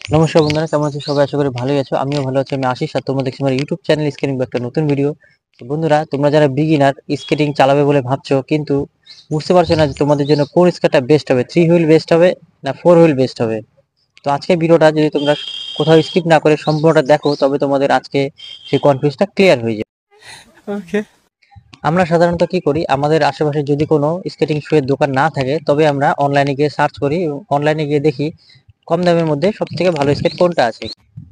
নমস্কার বন্ধুরা, কেমন আছো সবাই? আশা করি ভালোই আছো। আমিও ভালো আছি। আমি আশিস আর তোমরা দেখছি আমার ইউটিউব চ্যানেল স্কেটিং একটা নতুন ভিডিও। তো বন্ধুরা, তোমরা যারা বিগিনার স্কেটিং চালাবে বলে ভাবছো কিন্তু বুঝতে পারছো না যে তোমাদের জন্য কোন স্কেটটা বেস্ট হবে, 3 হুইল বেস্ট হবে না 4 হুইল বেস্ট হবে। তো আজকে ভিডিওটা যদি তোমরা কোথাও স্কিপ না করে সম্পূর্ণটা দেখো তবে তোমাদের আজকে সেই কনফিউজটা ক্লিয়ার হয়ে যাবে। ওকে। আমরা সাধারণত কি করি, আমাদের আশেপাশে যদি কোনো স্কেটিং শু এর দোকান না থাকে তবে আমরা অনলাইনে গিয়ে সার্চ করি এবং অনলাইনে গিয়ে দেখি কম দামের মধ্যে সবথেকে ভালো স্কেট কোনটা আছে।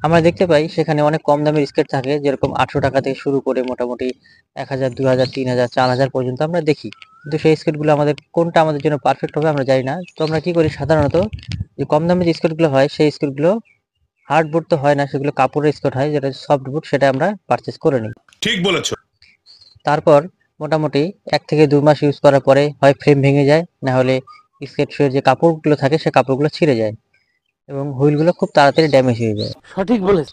আমরা দেখতে পাই সেখানে অনেক কম দামের স্কেট থাকে, যেরকম 800 টাকা থেকে শুরু করে মোটামুটি 1000, 2000, 3000, 4000 পর্যন্ত আমরা দেখি। কিন্তু সেই স্কেটগুলো আমাদের কোনটা আমাদের জন্য পারফেক্ট হবে আমরা জানি না। তো আমরা কি করি সাধারণত, যে কম দামের যে স্কেটগুলো হয় সেই স্কেটগুলো হার্ডবোর্ড তো হয় না, সেগুলো কাপড়ের স্কেট হয় যেটা সফটবোর্ড, সেটা আমরা পারচেজ করে নিই। ঠিক বলেছো। তারপর মোটামুটি 1 থেকে 2 মাস ইউজ করার পরে হয় ফ্রেম ভেঙে যায়, না হলে স্কেট শু এর যে কাপড়গুলো থাকে সেই কাপড়গুলো ছিঁড়ে যায় এবং হুইলগুলো খুব তাড়াতাড়ি ড্যামেজ হয়ে যায়। সঠিক বলেছ।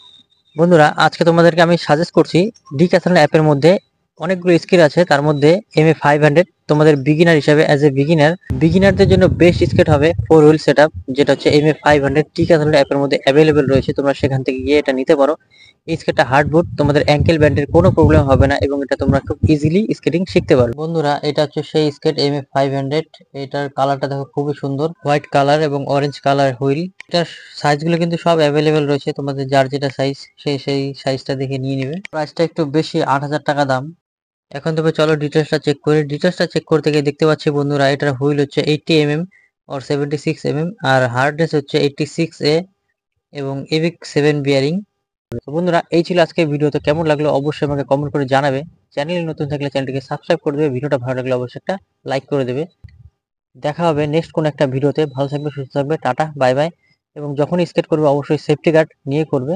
বন্ধুরা, আজকে তোমাদেরকে আমি সাজেস্ট করছি ডিক্যাথলন অ্যাপের মধ্যে অনেকগুলো স্কিল আছে, তার মধ্যে MA500 তোমাদের বিগিনার হিসাবে অ্যাজ এ বিগিনারদের জন্য বেস্ট স্কেট হবে 4 হুইল সেটআপ, যেটা হচ্ছে MA500 ডিক্যাথলন অ্যাপের মধ্যে অ্যাভেলেবেল রয়েছে। তোমরা সেখান থেকে গিয়ে এটা নিতে পারো। এই স্কেটটা হার্ডবোর্ড, তোমাদের অ্যাঙ্কেল ব্যান্ডের কোনো প্রবলেম হবে না এবং এটা তোমরা খুব ইজিলি স্কেটিং শিখতে পারো। বন্ধুরা, এটা হচ্ছে সেই স্কেট MA500। এটার কালারটা দেখো খুবই সুন্দর, হোয়াইট কালার এবং অরেঞ্জ কালার হুইল। এটার সাইজগুলো কিন্তু সব অ্যাভেলেবেল রয়েছে, তোমাদের যার যেটা সাইজ সেই সাইজটা দেখে নিয়ে নেবে। প্রাইসটা একটু বেশি, 8000 টাকা দাম। এখন তবে চলো ডিটেলসটা চেক করি। ডিটেলসটা চেক করতে গিয়ে দেখতে পাচ্ছি বন্ধুরা, এটার হুইল হচ্ছে 80 mm or 76 mm আর হার্ডনেস হচ্ছে 86A এবং এবিক 7 বিয়ারিং। তো বন্ধুরা, এই ছিল আজকের ভিডিও। তো কেমন লাগলো অবশ্যই আমাকে কমেন্ট করে জানাবে। চ্যানেলে নতুন থাকলে চ্যানেলটিকে সাবস্ক্রাইব করে দেবে, ভিডিওটা ভালো লাগলে অবশ্যই একটা লাইক করে দেবে। দেখা হবে নেক্সট কোন একটা ভিডিওতে। ভালো থাকবে, সুস্থ থাকবে, টাটা, বাই বাই। এবং যখনই স্কেট করবে অবশ্যই সেফটি গার্ড নিয়ে করবে।